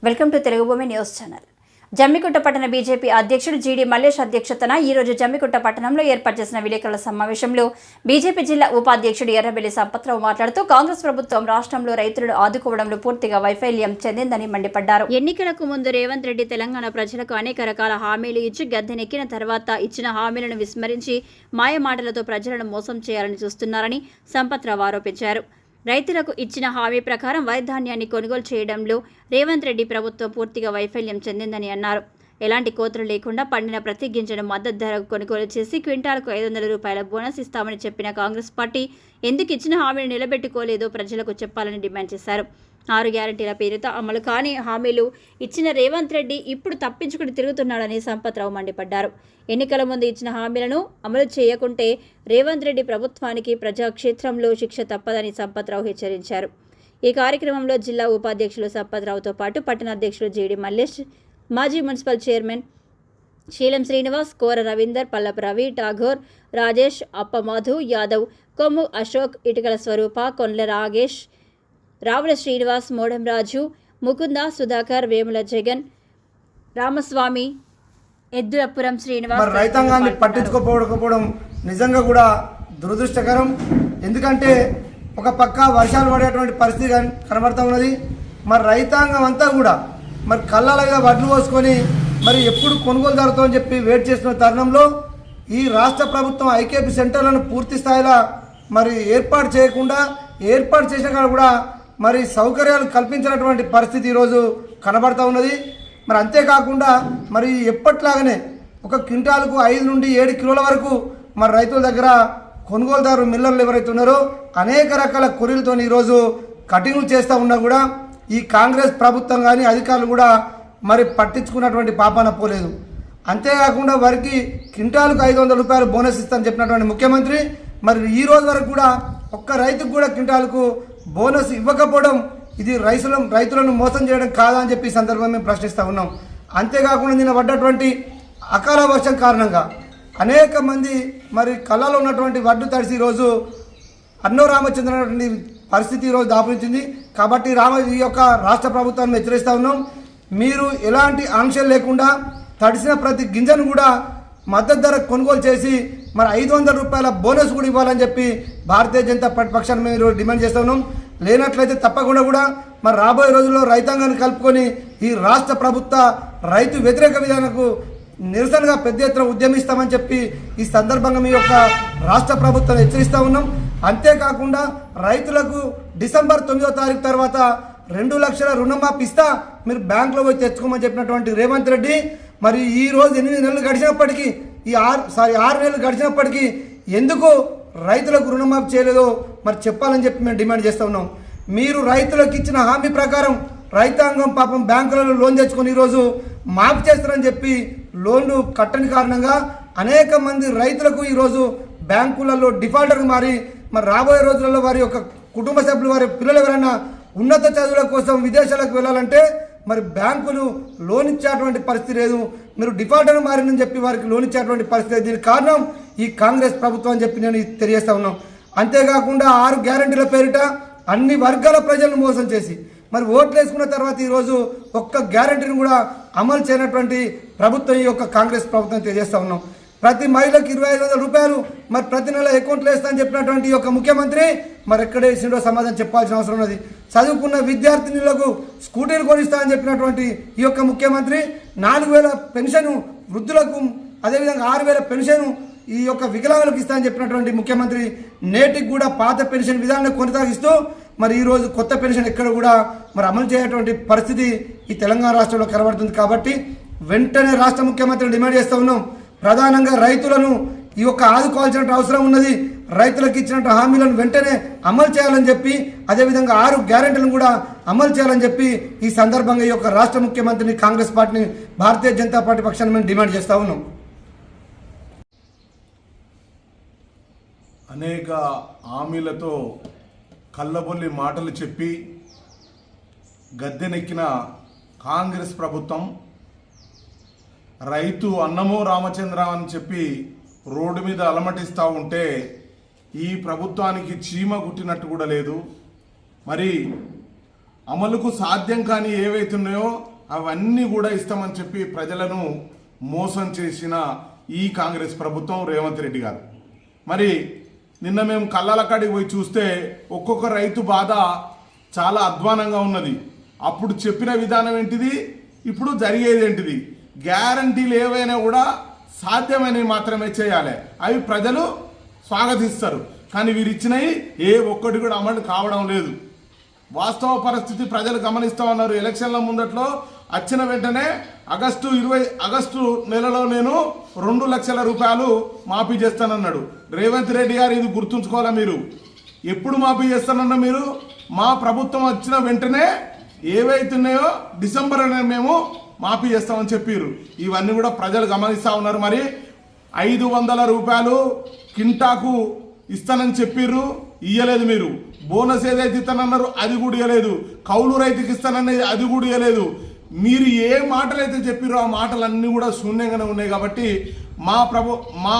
Welcome to Telugu భూమి news channel. Jammikunta పట్టణ BJP అధ్యక్షుడు జీడి మల్లేష్ అధ్యక్షతన ఈరోజు జమ్మికుంట పట్టణంలో ఏర్పాటు చేసిన విలేకరుల సమావేశంలో బీజేపీ జిల్లా ఉపాధ్యక్షుడు ఎర్రబెల్లి సంపత్రావు మాట్లాడుతూ కాంగ్రెస్ ప్రభుత్వం రాష్ట్రంలో రైతులను ఆదుకోవడంలో పూర్తిగా వైఫల్యం చెందిందని మండిపడ్డారు. ఎన్నికలకు ముందు రేవంత్ రెడ్డి తెలంగాణ ప్రజలకు అనేక రకాల హామీలు ఇచ్చి గద్దెనెక్కిన తర్వాత ఇచ్చిన హామీలను విస్మరించి మాయమాటలతో ప్రజలను మోసం చేయాలని చూస్తున్నారని సంపత్రావు ఆరోపించారు. రైతులకు ఇచ్చిన హామీ ప్రకారం వరి ధాన్యాన్ని కొనుగోలు చేయడంలో రేవంత్ రెడ్డి ప్రభుత్వం పూర్తిగా వైఫల్యం చెందిందని అన్నారు. ఎలాంటి కోతలు లేకుండా పండిన ప్రతి గింజను మద్దతు ధరకు కొనుగోలు చేసి క్వింటాలకు 500 రూపాయల బోనస్ ఇస్తామని చెప్పిన కాంగ్రెస్ పార్టీ ఎందుకు ఇచ్చిన హామీని నిలబెట్టుకోలేదో ప్రజలకు చెప్పాలని డిమాండ్ చేశారు. 6 గ్యారంటీల పేరుతో అమలు కాని హామీలు ఇచ్చిన రేవంత్ రెడ్డి ఇప్పుడు తప్పించుకుని తిరుగుతున్నాడని సంపత్రావు మండిపడ్డారు. ఎన్నికల ముందు ఇచ్చిన హామీలను అమలు చేయకుంటే రేవంత్ రెడ్డి ప్రభుత్వానికి ప్రజాక్షేత్రంలో శిక్ష తప్పదని సంపత్రావు హెచ్చరించారు. ఈ కార్యక్రమంలో జిల్లా ఉపాధ్యక్షులు సంపత్రావుతో పాటు పట్టణ అధ్యక్షులు జీడి మల్లేష్, మాజీ మున్సిపల్ చైర్మన్ శీలం శ్రీనివాస్, కోర రవీందర్, పల్లపు రవి, ఠాగూర్, రాజేష్, అప్పమాధు యాదవ్, కొమ్ము అశోక్, ఇటుకల స్వరూప, కొండ్ల రాగేష్, రావుల శ్రీనివాస్, మోడం రాజు, ముకుంద, సుధాకర్, వేముల జగన్, రామస్వామి, ఎద్దులపురం శ్రీనివాస్. రైతాంగాన్ని పట్టించుకోకపోవడం నిజంగా కూడా దురదృష్టకరం. ఎందుకంటే ఒక పక్క వర్షాలు పడేటువంటి పరిస్థితి కనబడుతూ ఉన్నది. మరి రైతాంగం అంతా కూడా మరి కళ్ళాలుగా వడ్లు పోసుకొని మరి ఎప్పుడు కొనుగోలు జరుగుతుందని చెప్పి వెయిట్ చేస్తున్న తరుణంలో ఈ రాష్ట్ర ప్రభుత్వం ఐకేపీ సెంటర్లను పూర్తి స్థాయిలో మరి ఏర్పాటు చేయకుండా, ఏర్పాటు చేసిన కాడ కూడా మరి సౌకర్యాలు కల్పించినటువంటి పరిస్థితి ఈరోజు కనబడుతూ ఉన్నది. మరి అంతేకాకుండా మరి ఎప్పట్లాగానే ఒక క్వింటాలకు 5 నుండి 7 కిలోల వరకు మరి రైతుల దగ్గర కొనుగోలుదారు మిల్లర్లు ఎవరైతే ఉన్నారో అనేక రకాల కొర్రీలతో ఈరోజు కటింగ్లు చేస్తూ ఉన్నా కూడా ఈ కాంగ్రెస్ ప్రభుత్వం కానీ అధికారులు కూడా మరి పట్టించుకున్నటువంటి పాపాన పోలేదు. అంతేకాకుండా వారికి క్వింటాలకు 500 రూపాయలు బోనస్ ఇస్తామని చెప్పినటువంటి ముఖ్యమంత్రి మరి ఈ రోజు వరకు కూడా ఒక్క రైతుకు కూడా క్వింటాలకు బోనస్ ఇవ్వకపోవడం ఇది రైతులను మోసం చేయడం కాదా అని చెప్పి ఈ సందర్భంగా మేము ప్రశ్నిస్తూ ఉన్నాం. అంతేకాకుండా నిన్న పడ్డటువంటి అకాల వర్షం కారణంగా అనేక మంది మరి కళ్ళలో ఉన్నటువంటి వడ్డు తడిసి ఈరోజు అన్నో రామచంద్రటువంటి పరిస్థితి ఈరోజు దాపురించింది. కాబట్టి ఈ యొక్క రాష్ట్ర ప్రభుత్వాన్ని హెచ్చరిస్తూ ఉన్నాం. మీరు ఎలాంటి ఆంక్షలు లేకుండా తడిసిన ప్రతి గింజను కూడా మద్దతు ధర కొనుగోలు చేసి మరి 500 రూపాయల బోనస్ కూడా ఇవ్వాలని చెప్పి భారతీయ జనతా పార్టీ పక్షాన్ని మేము డిమాండ్ చేస్తూ ఉన్నాం. లేనట్లయితే తప్పకుండా కూడా మరి రాబోయే రోజుల్లో రైతాంగాన్ని కలుపుకొని ఈ రాష్ట్ర ప్రభుత్వ రైతు వ్యతిరేక విధానాలకు నిరసనగా పెద్ద ఎత్తున ఉద్యమిస్తామని చెప్పి ఈ సందర్భంగా మీ యొక్క రాష్ట్ర ప్రభుత్వాన్ని హెచ్చరిస్తూ ఉన్నాం. అంతేకాకుండా రైతులకు డిసెంబర్ 9వ తారీఖు తర్వాత 2 లక్షల రుణమాఫీ ఇస్తా మీరు బ్యాంకులో పోయి తెచ్చుకోమని చెప్పినటువంటి రేవంత్ రెడ్డి మరి ఈ రోజు 8 నెలలు గడిచినప్పటికీ 6 నెలలు గడిచినప్పటికీ ఎందుకు రైతులకు రుణమాఫీ చేయలేదో మరి చెప్పాలని చెప్పి మేము డిమాండ్ చేస్తూ ఉన్నాం. మీరు రైతులకు ఇచ్చిన హామీ ప్రకారం రైతాంగం పాపం బ్యాంకులలో లోన్ తెచ్చుకొని ఈరోజు మాఫీ చేస్తారని చెప్పి లోన్లు కట్టని కారణంగా అనేక మంది రైతులకు ఈరోజు బ్యాంకులలో డిఫాల్టర్గా మారి మరి రాబోయే రోజులలో వారి యొక్క కుటుంబ సభ్యులు వారి పిల్లలు ఎవరైనా ఉన్నత చదువుల కోసం విదేశాలకు వెళ్ళాలంటే మరి బ్యాంకులు లోన్ ఇచ్చేటువంటి పరిస్థితి లేదు. మీరు డిఫాల్టర్ మారిందని చెప్పి వారికి లోన్ ఇచ్చేటువంటి పరిస్థితి. దీనికి కారణం ఈ కాంగ్రెస్ ప్రభుత్వం అని చెప్పి నేను తెలియజేస్తా ఉన్నాం. అంతేకాకుండా 6 గ్యారంటీల పేరిట అన్ని వర్గాల ప్రజలను మోసం చేసి మరి ఓట్లు వేసుకున్న తర్వాత ఈరోజు ఒక్క గ్యారంటీని కూడా అమలు చేయనటువంటి ప్రభుత్వం ఈ యొక్క కాంగ్రెస్ ప్రభుత్వం తెలియజేస్తా ఉన్నాం. ప్రతి మహిళకు 2500 రూపాయలు మరి ప్రతి నెల అకౌంట్లో వేస్తా అని చెప్పినటువంటి ఈ యొక్క ముఖ్యమంత్రి మరి ఎక్కడ వేసిండో సమాధానం చెప్పాల్సిన అవసరం ఉన్నది. చదువుకున్న విద్యార్థినులకు స్కూటీలు కొనిస్తా అని చెప్పినటువంటి ఈ యొక్క ముఖ్యమంత్రి 4000 పెన్షన్ వృద్ధులకు, అదేవిధంగా 6000 పెన్షన్ ఈ యొక్క వికలాంగులకు ఇస్తా అని చెప్పినటువంటి ముఖ్యమంత్రి నేటికి కూడా పాత పెన్షన్ విధానాన్ని కొనసాగిస్తూ మరి ఈరోజు కొత్త పెన్షన్ ఎక్కడ కూడా మరి అమలు చేయటువంటి పరిస్థితి ఈ తెలంగాణ రాష్ట్రంలో కనబడుతుంది. కాబట్టి వెంటనే రాష్ట్ర ముఖ్యమంత్రిని డిమాండ్ చేస్తూ ఉన్నాం. ప్రధానంగా రైతులను ఈ యొక్క ఆదుకోవాల్సిన అవసరం ఉన్నది. రైతులకు ఇచ్చినట్టు హామీలను వెంటనే అమలు చేయాలని చెప్పి, అదేవిధంగా 6 గ్యారెంటీలను కూడా అమలు చేయాలని చెప్పి ఈ సందర్భంగా ఈ యొక్క రాష్ట్ర ముఖ్యమంత్రిని, కాంగ్రెస్ పార్టీని, భారతీయ జనతా పార్టీ పక్షాన్ని మేము డిమాండ్ చేస్తూ ఉన్నాం. అనేక హామీలతో కళ్ళబొల్లి మాటలు చెప్పి గద్దెనెక్కిన కాంగ్రెస్ ప్రభుత్వం రైతు అన్నమో రామచంద్ర అని చెప్పి రోడ్డు మీద అలమటిస్తూ ఉంటే ఈ ప్రభుత్వానికి చీమ కుట్టినట్టు కూడా లేదు. మరి అమలుకు సాధ్యం కాని ఏవైతున్నాయో అవన్నీ కూడా ఇస్తామని చెప్పి ప్రజలను మోసం చేసిన ఈ కాంగ్రెస్ ప్రభుత్వం రేవంత్ రెడ్డి గారు. మరి నిన్న మేము కళ్ళల కాడికి పోయి చూస్తే ఒక్కొక్క రైతు బాధ చాలా అధ్వానంగా ఉన్నది. అప్పుడు చెప్పిన విధానం ఏంటిది, ఇప్పుడు జరిగేది ఏంటిది? గ్యారంటీలు ఏవైనా కూడా సాధ్యమైనవి మాత్రమే చేయాలి, అవి ప్రజలు స్వాగతిస్తారు. కానీ వీరు ఇచ్చినవి ఏ ఒక్కటి కూడా అమలు కావడం లేదు. వాస్తవ పరిస్థితి ప్రజలు గమనిస్తూ ఉన్నారు. ఎలక్షన్ల ముందట్లో వచ్చిన వెంటనే ఆగస్టు నెలలో నేను 2 లక్షల రూపాయలు మాఫీ చేస్తానన్నాడు రేవంత్ రెడ్డి గారు. ఇది గుర్తుంచుకోవాలా మీరు. ఎప్పుడు మాఫీ చేస్తానన్నా మీరు? మా ప్రభుత్వం వచ్చిన వెంటనే ఏవైతున్నాయో డిసెంబర్ మేము మాఫీ చేస్తామని చెప్పారు. ఇవన్నీ కూడా ప్రజలు గమనిస్తూ ఉన్నారు. మరి 500 రూపాయలు కింటాకు ఇస్తానని చెప్పిర్రు, ఇయ్యలేదు. మీరు బోనస్ ఏదైతే ఇస్తానన్నారు అది కూడా ఇవ్వలేదు. కౌలు రైతుకి ఇస్తానన్నది అది కూడా ఇవ్వలేదు. మీరు ఏ మాటలు అయితే చెప్పిర్రో ఆ మాటలన్నీ కూడా శూన్యంగానే ఉన్నాయి. కాబట్టి మా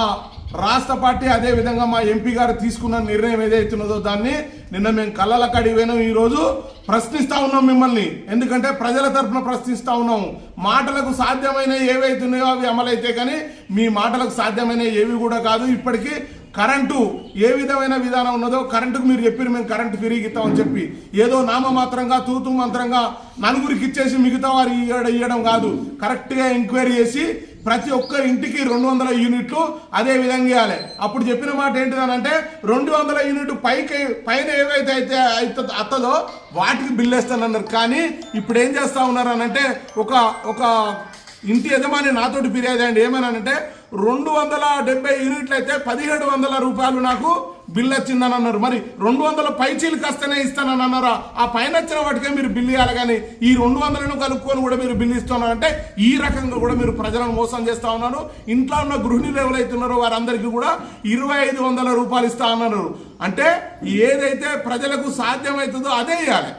రాష్ట్ర పార్టీ అదే విధంగా మా ఎంపీ గారు తీసుకున్న నిర్ణయం ఏదైతున్నదో దాన్ని నిన్న మేము కళ్ళల కాడికి పోయినాం. ఈరోజు ప్రశ్నిస్తూ ఉన్నాం మిమ్మల్ని. ఎందుకంటే ప్రజల తరఫున ప్రశ్నిస్తూ ఉన్నాం. మాటలకు సాధ్యమైన ఏవైతున్నాయో అవి అమలైతే, కానీ మీ మాటలకు సాధ్యమైన ఏవి కూడా కాదు. ఇప్పటికీ కరెంటు ఏ విధమైన విధానం ఉన్నదో కరెంటుకు మీరు చెప్పారు మేము కరెంటు ఫ్రీకి ఇస్తామని చెప్పి, ఏదో నామమాత్రంగా తూతు మంత్రంగా నలుగురికి ఇచ్చేసి మిగతా వారు ఇవ్వడం కాదు. కరెక్ట్గా ఎంక్వైరీ చేసి ప్రతి ఒక్క ఇంటికి 200 యూనిట్లు అదే విధంగా ఇవ్వాలి. అప్పుడు చెప్పిన మాట ఏంటిదనంటే 200 యూనిట్ పైన ఏవైతే అయితే అత్తదో వాటికి బిల్లు వేస్తానన్నారు. కానీ ఇప్పుడు ఏం చేస్తా ఉన్నారు అనంటే, ఒక ఇంటి యజమాని నాతోటి ఫిర్యాదు అండి. ఏమన్నానంటే 270 యూనిట్లు అయితే 1700 రూపాయలు నాకు బిల్లు వచ్చిందని అన్నారు. మరి 200 పైచీలకు వస్తేనే ఇస్తానని అన్నారా? ఆ పైన వచ్చిన వాటికే మీరు బిల్లు ఇవ్వాలి, కానీ ఈ 200ను కలుపుకొని కూడా మీరు బిల్లు ఇస్తున్నారంటే ఈ రకంగా కూడా మీరు ప్రజలను మోసం చేస్తా ఉన్నారు. ఇంట్లో ఉన్న గృహిణులు ఎవరైతే ఉన్నారో వారందరికీ కూడా 2500 రూపాయలు ఇస్తా అన్నారు. అంటే ఏదైతే ప్రజలకు సాధ్యమవుతుందో అదే ఇవ్వాలి.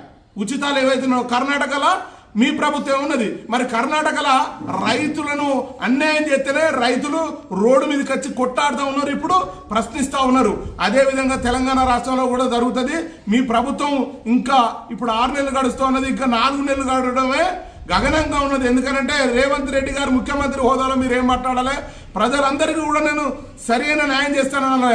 ఉచితాలు ఏవైతున్నాయో కర్ణాటకలో మీ ప్రభుత్వం ఉన్నది. మరి కర్ణాటకలో రైతులను అన్యాయం చేస్తేనే రైతులు రోడ్డు మీదకి వచ్చి కొట్టాడుతూ ఉన్నారు, ఇప్పుడు ప్రశ్నిస్తూ ఉన్నారు. అదేవిధంగా తెలంగాణ రాష్ట్రంలో కూడా జరుగుతుంది. మీ ప్రభుత్వం ఇంకా ఇప్పుడు 6 నెలలు గడుస్తూ ఉన్నది, ఇంకా 4 నెలలు గడవడమే గగనంగా ఉన్నది. ఎందుకంటే రేవంత్ రెడ్డి గారు ముఖ్యమంత్రి హోదాలో మీరు ఏం మాట్లాడాలి? ప్రజలందరికీ కూడా నేను సరైన న్యాయం చేస్తానన్న